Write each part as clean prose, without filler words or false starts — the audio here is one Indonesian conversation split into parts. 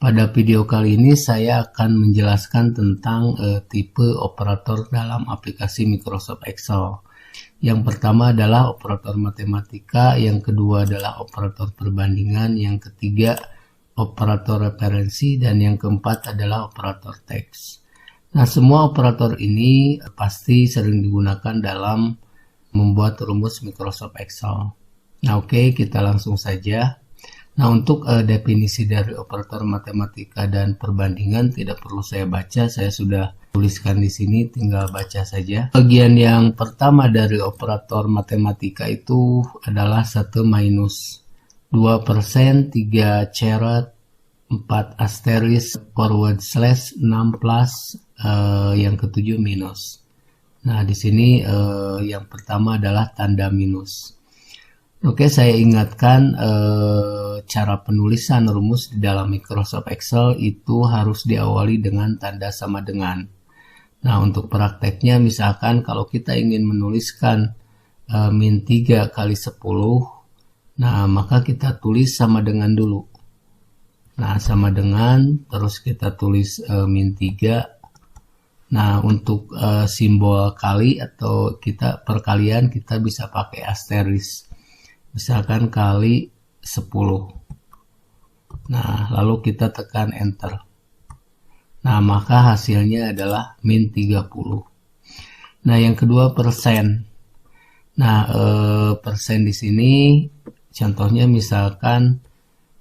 Pada video kali ini saya akan menjelaskan tentang tipe operator dalam aplikasi Microsoft Excel. Yang pertama adalah operator matematika, yang kedua adalah operator perbandingan, yang ketiga operator referensi, dan yang keempat adalah operator teks. Nah, semua operator ini pasti sering digunakan dalam membuat rumus Microsoft Excel. Nah, oke, kita langsung saja. Nah, untuk definisi dari operator matematika dan perbandingan tidak perlu saya baca, saya sudah tuliskan di sini, tinggal baca saja. Bagian yang pertama dari operator matematika itu adalah 1 minus, 2%, 3 caret, 4 asterisk, forward slash, 6 plus, yang ketujuh minus. Nah, di sini yang pertama adalah tanda minus. Oke, saya ingatkan cara penulisan rumus di dalam Microsoft Excel itu harus diawali dengan tanda sama dengan. Nah, untuk prakteknya misalkan kalau kita ingin menuliskan min 3 kali 10, nah maka kita tulis sama dengan dulu. Nah, sama dengan, terus kita tulis min 3. Nah, untuk simbol kali atau kita perkalian kita bisa pakai asterisk. Misalkan kali 10. Nah, lalu kita tekan enter. Nah, maka hasilnya adalah min 30. Nah, yang kedua persen. Nah, persen di sini contohnya misalkan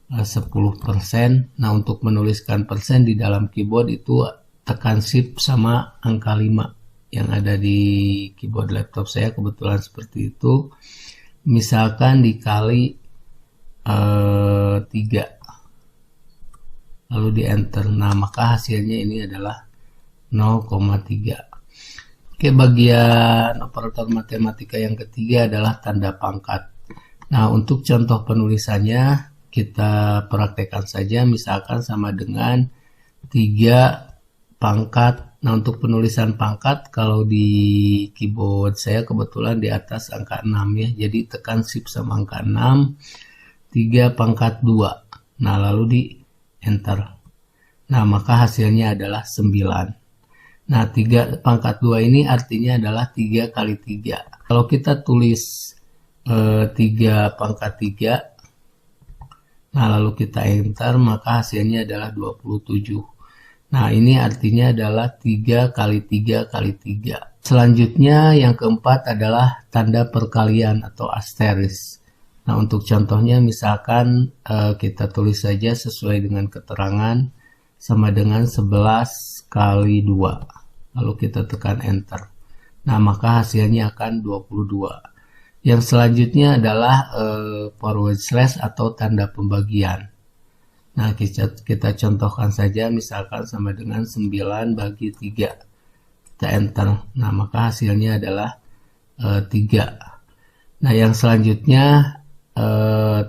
10%. Nah, untuk menuliskan persen di dalam keyboard itu tekan shift sama angka 5 yang ada di keyboard laptop saya, kebetulan seperti itu. Misalkan dikali 3, lalu di enter. Nah, maka hasilnya ini adalah 0,3. Oke, bagian operator matematika yang ketiga adalah tanda pangkat. Nah, untuk contoh penulisannya kita praktekkan saja, misalkan sama dengan 3 pangkat. Nah, untuk penulisan pangkat, kalau di keyboard saya kebetulan di atas angka 6 ya, jadi tekan shift sama angka 6, 3 pangkat 2. Nah, lalu di enter. Nah, maka hasilnya adalah 9. Nah, 3 pangkat 2 ini artinya adalah 3 kali 3. Kalau kita tulis 3 pangkat 3, nah lalu kita enter, maka hasilnya adalah 27. Nah, ini artinya adalah 3 kali 3 kali 3. Selanjutnya yang keempat adalah tanda perkalian atau asterisk. Nah, untuk contohnya misalkan kita tulis saja sesuai dengan keterangan sama dengan 11 kali 2. Lalu kita tekan enter. Nah, maka hasilnya akan 22. Yang selanjutnya adalah forward slash atau tanda pembagian. Nah, kita contohkan saja misalkan sama dengan 9 bagi 3. Kita enter. Nah, maka hasilnya adalah 3. Nah, yang selanjutnya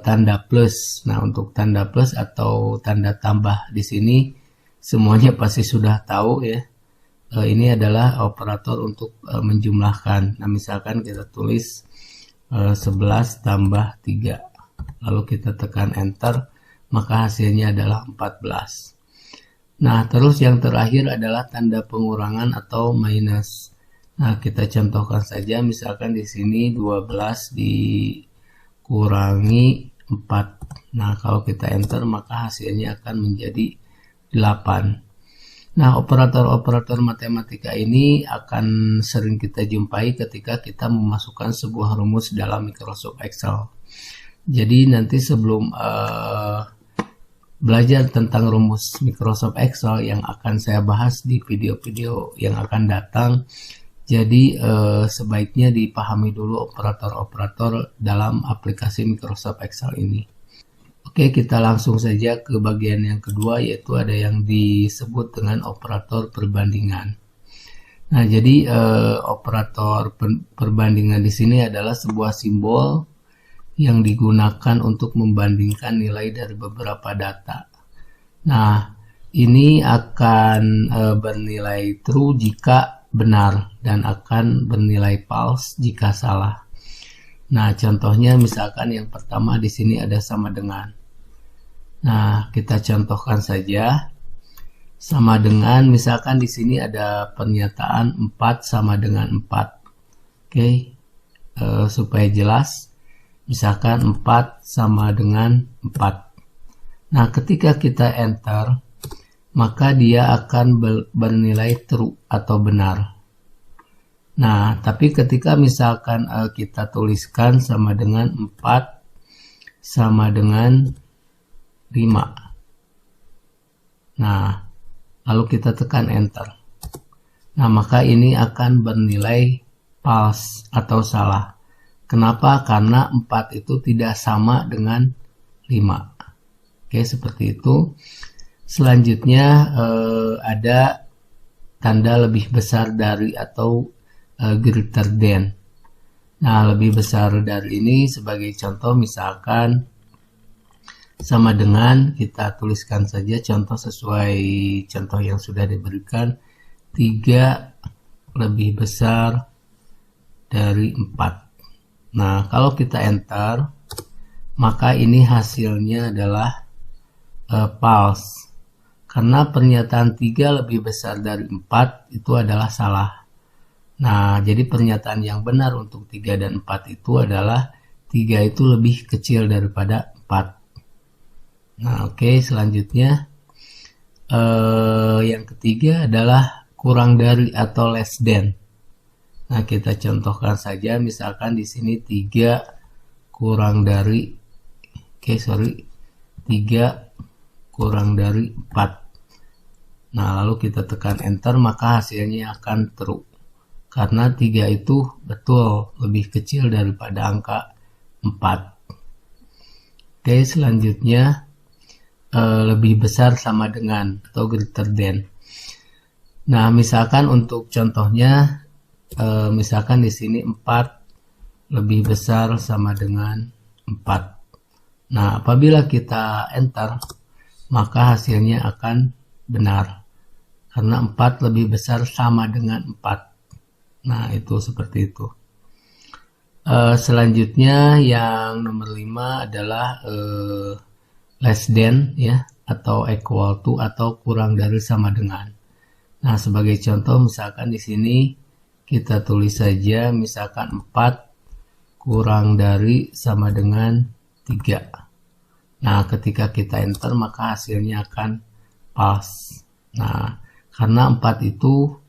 tanda plus. Nah, untuk tanda plus atau tanda tambah di sini semuanya pasti sudah tahu ya. Ini adalah operator untuk menjumlahkan. Nah, misalkan kita tulis 11 tambah 3. Lalu kita tekan enter. Maka hasilnya adalah 14. Nah, terus yang terakhir adalah tanda pengurangan atau minus. Nah, kita contohkan saja, misalkan di sini 12 dikurangi 4. Nah, kalau kita enter, maka hasilnya akan menjadi 8. Nah, operator-operator matematika ini akan sering kita jumpai ketika kita memasukkan sebuah rumus dalam Microsoft Excel. Jadi nanti sebelum belajar tentang rumus Microsoft Excel yang akan saya bahas di video-video yang akan datang, jadi sebaiknya dipahami dulu operator-operator dalam aplikasi Microsoft Excel ini. Oke, kita langsung saja ke bagian yang kedua, yaitu ada yang disebut dengan operator perbandingan. Nah, jadi operator perbandingan di sini adalah sebuah simbol yang digunakan untuk membandingkan nilai dari beberapa data. Nah, ini akan bernilai true jika benar dan akan bernilai false jika salah. Nah, contohnya misalkan yang pertama di sini ada sama dengan. Nah, kita contohkan saja. Sama dengan, misalkan di sini ada pernyataan 4 sama dengan 4. Oke, supaya jelas, misalkan 4 sama dengan 4. Nah, ketika kita enter, maka dia akan bernilai true atau benar. Nah, tapi ketika misalkan kita tuliskan sama dengan 4 sama dengan 5. Nah, lalu kita tekan enter. Nah, maka ini akan bernilai false atau salah. Kenapa? Karena 4 itu tidak sama dengan 5. Oke, seperti itu. Selanjutnya ada tanda lebih besar dari atau greater than. Nah, lebih besar dari ini sebagai contoh misalkan sama dengan, kita tuliskan saja contoh sesuai contoh yang sudah diberikan, 3 lebih besar dari 4. Nah, kalau kita enter, maka ini hasilnya adalah false. Karena pernyataan 3 lebih besar dari 4 itu adalah salah. Nah, jadi pernyataan yang benar untuk 3 dan 4 itu adalah 3 itu lebih kecil daripada 4. Nah, oke, selanjutnya yang ketiga adalah kurang dari atau less than. Nah, kita contohkan saja, misalkan di sini 3 kurang dari 3 kurang dari 4. Nah, lalu kita tekan enter, maka hasilnya akan true. Karena 3 itu betul lebih kecil daripada angka 4. Oke, selanjutnya lebih besar sama dengan atau greater than. Nah, misalkan untuk contohnya, misalkan di sini 4 lebih besar sama dengan 4. Nah, apabila kita enter, maka hasilnya akan benar. Karena 4 lebih besar sama dengan 4. Nah, itu seperti itu. Selanjutnya yang nomor 5 adalah less than, ya, atau equal to, atau kurang dari sama dengan. Nah, sebagai contoh misalkan di sini kita tulis saja misalkan 4 kurang dari sama dengan 3. Nah, ketika kita enter maka hasilnya akan false. Nah, karena 4 itu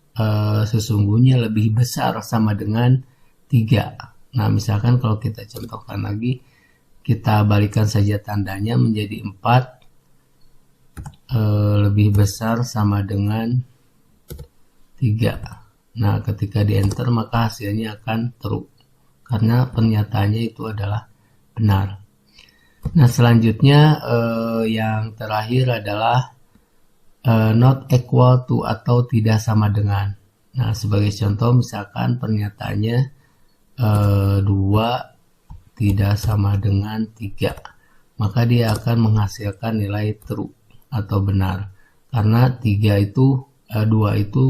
sesungguhnya lebih besar sama dengan 3. Nah, misalkan kalau kita contohkan lagi, kita balikan saja tandanya menjadi 4 lebih besar sama dengan 3. Nah, ketika di enter maka hasilnya akan true. Karena pernyataannya itu adalah benar. Nah, selanjutnya yang terakhir adalah not equal to atau tidak sama dengan. Nah, sebagai contoh misalkan pernyataannya 2 tidak sama dengan 3, maka dia akan menghasilkan nilai true atau benar, karena 2 itu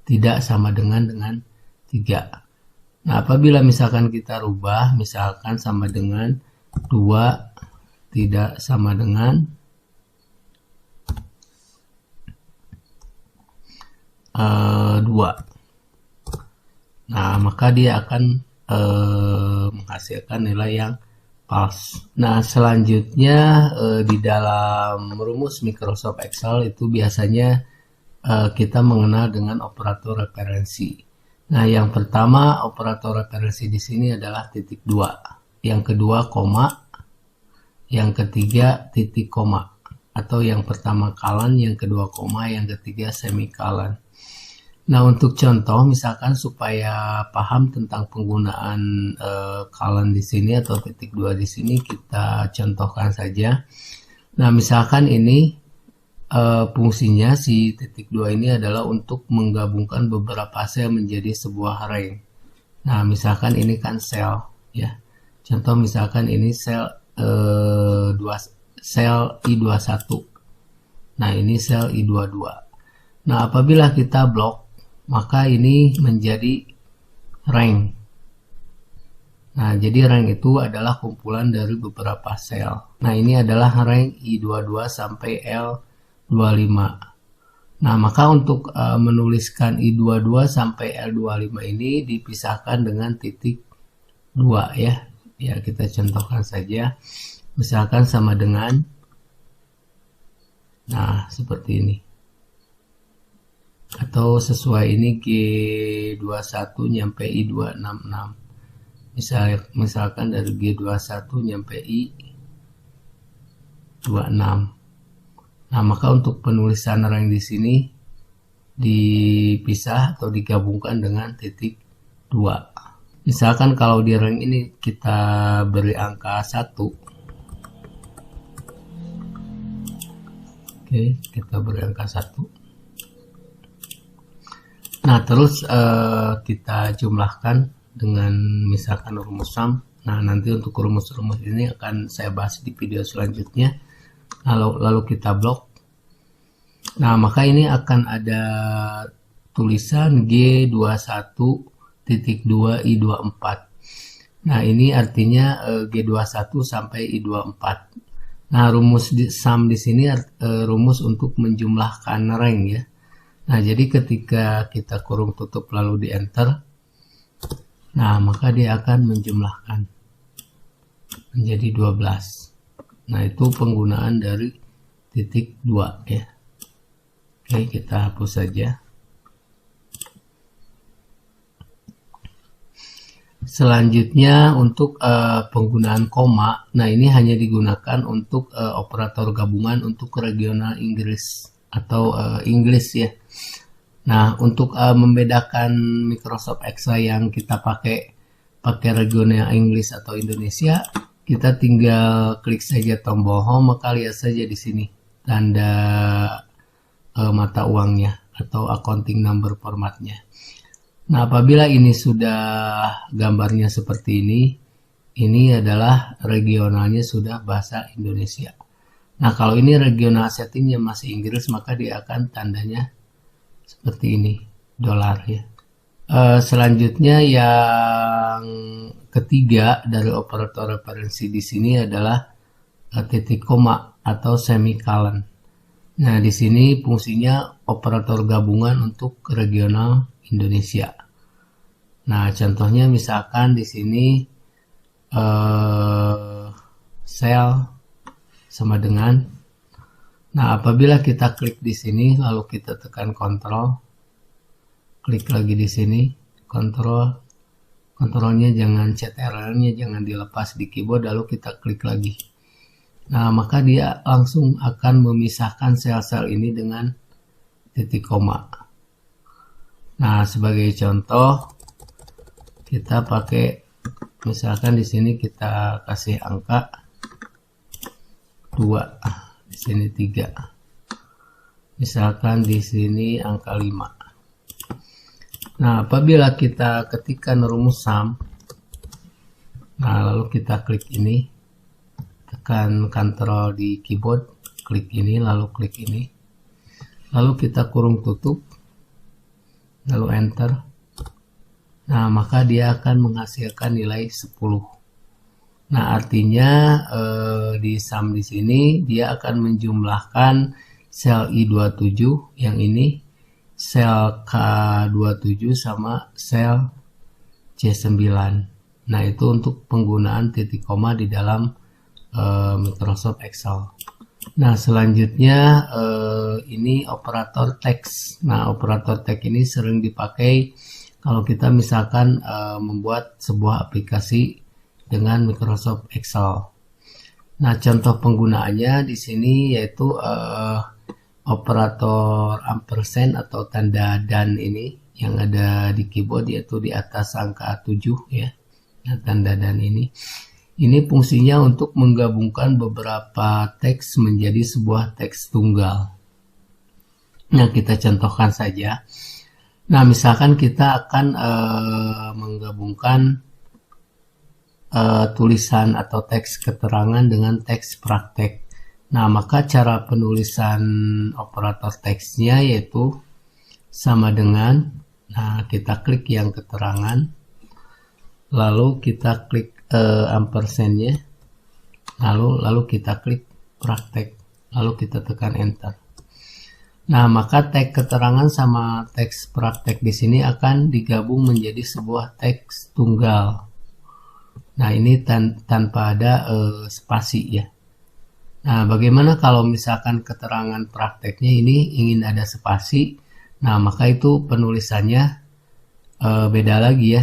tidak sama dengan 3. Nah, apabila misalkan kita rubah, misalkan sama dengan 2 tidak sama dengan 2. Nah, maka dia akan menghasilkan nilai yang false. Nah, selanjutnya di dalam rumus Microsoft Excel itu biasanya kita mengenal dengan operator referensi. Nah, yang pertama operator referensi di sini adalah titik 2, yang kedua koma, yang ketiga titik koma, atau yang pertama colon, yang kedua koma, yang ketiga semicolon. Nah, untuk contoh misalkan supaya paham tentang penggunaan colon di sini atau titik 2 di sini, kita contohkan saja. Nah, misalkan ini fungsinya si titik 2 ini adalah untuk menggabungkan beberapa sel menjadi sebuah array. Nah, misalkan ini kan sel, ya. Contoh misalkan ini sel sel I21. Nah, ini sel I22. Nah, apabila kita blok, maka ini menjadi rank. Nah, jadi rank itu adalah kumpulan dari beberapa sel. Nah, ini adalah rank I22 sampai L25. Nah, maka untuk menuliskan I22 sampai L25 ini dipisahkan dengan titik 2 ya. Ya, kita contohkan saja. Misalkan sama dengan, nah, seperti ini. Atau sesuai ini G21 nyampe I266. Misalkan dari G21 nyampe I26. Nah, maka untuk penulisan rank di sini dipisah atau digabungkan dengan titik 2. Misalkan kalau di rank ini kita beri angka 1. Oke, kita beri angka 1. Nah, terus kita jumlahkan dengan misalkan rumus sum. Nah, nanti untuk rumus-rumus ini akan saya bahas di video selanjutnya. Lalu kita blok. Nah, maka ini akan ada tulisan G21.2 I24. Nah, ini artinya G21 sampai I24. Nah, rumus sum di sini rumus untuk menjumlahkan rank ya. Nah, jadi ketika kita kurung tutup lalu di enter, nah, maka dia akan menjumlahkan menjadi 12. Nah, itu penggunaan dari titik 2 ya. Oke, kita hapus saja. Selanjutnya untuk penggunaan koma. Nah, ini hanya digunakan untuk operator gabungan untuk regional Inggris atau Inggris ya. Nah, untuk membedakan Microsoft Excel yang kita pakai regional Inggris atau Indonesia, kita tinggal klik saja tombol home, maka lihat saja di sini tanda mata uangnya atau accounting number formatnya. Nah, apabila ini sudah gambarnya seperti ini adalah regionalnya sudah bahasa Indonesia. Nah, kalau ini regional settingnya masih Inggris, maka dia akan tandanya seperti ini, dolar ya. Selanjutnya yang ketiga dari operator referensi di sini adalah titik koma atau semicolon. Nah, di sini fungsinya operator gabungan untuk regional Indonesia. Nah, contohnya misalkan di sini sel sama dengan. Nah, apabila kita klik di sini lalu kita tekan kontrol, klik lagi di sini, kontrolnya jangan CTRL-nya jangan dilepas di keyboard, lalu kita klik lagi. Nah, maka dia langsung akan memisahkan sel-sel ini dengan titik koma. Nah, sebagai contoh kita pakai misalkan di sini kita kasih angka 2, di sini 3. Misalkan di sini angka 5. Nah, apabila kita ketikkan rumus sum, nah lalu kita klik ini, tekan Ctrl di keyboard, klik ini, lalu klik ini, lalu kita kurung tutup, lalu enter. Nah, maka dia akan menghasilkan nilai 10. Nah, artinya di sum di sini dia akan menjumlahkan sel I27 yang ini, sel K27 sama sel C9. Nah, itu untuk penggunaan titik koma di dalam Microsoft Excel. Nah, selanjutnya ini operator teks. Nah, operator teks ini sering dipakai kalau kita misalkan membuat sebuah aplikasi dengan Microsoft Excel. Nah, contoh penggunaannya di sini yaitu operator ampersand atau tanda dan ini yang ada di keyboard, yaitu di atas angka 7 ya. Nah, tanda dan ini fungsinya untuk menggabungkan beberapa teks menjadi sebuah teks tunggal. Nah, kita contohkan saja. Nah, misalkan kita akan menggabungkan tulisan atau teks keterangan dengan teks praktek. Nah, maka cara penulisan operator teksnya yaitu sama dengan, nah kita klik yang keterangan, lalu kita klik ampersandnya, lalu kita klik praktek, lalu kita tekan enter. Nah, maka teks keterangan sama teks praktek di sini akan digabung menjadi sebuah teks tunggal. Nah, ini tanpa ada spasi ya. Nah, bagaimana kalau misalkan keterangan prakteknya ini ingin ada spasi? Nah, maka itu penulisannya beda lagi ya.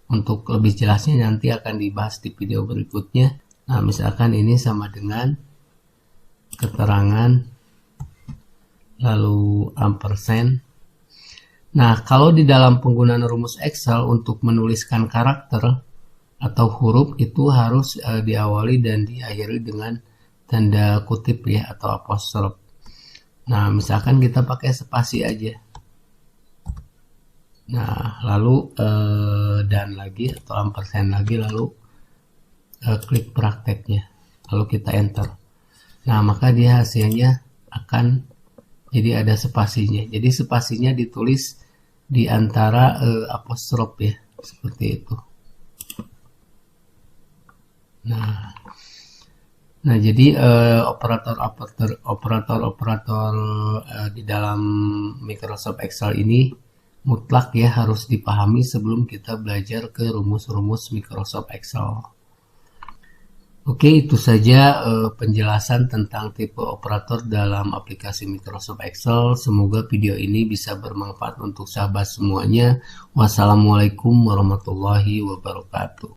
Untuk lebih jelasnya nanti akan dibahas di video berikutnya. Nah, misalkan ini sama dengan keterangan lalu ampersand. Nah, kalau di dalam penggunaan rumus Excel untuk menuliskan karakter atau huruf itu harus diawali dan diakhiri dengan tanda kutip ya atau apostrof. Nah, misalkan kita pakai spasi aja. Nah, lalu dan lagi atau ampersand lagi, lalu klik prakteknya, lalu kita enter. Nah, maka dia hasilnya akan jadi ada spasinya. Jadi spasinya ditulis di antara apostrof ya, seperti itu. Nah, jadi operator di dalam Microsoft Excel ini mutlak ya harus dipahami sebelum kita belajar ke rumus-rumus Microsoft Excel. Oke, itu saja penjelasan tentang tipe operator dalam aplikasi Microsoft Excel. Semoga video ini bisa bermanfaat untuk sahabat semuanya. Wassalamualaikum warahmatullahi wabarakatuh.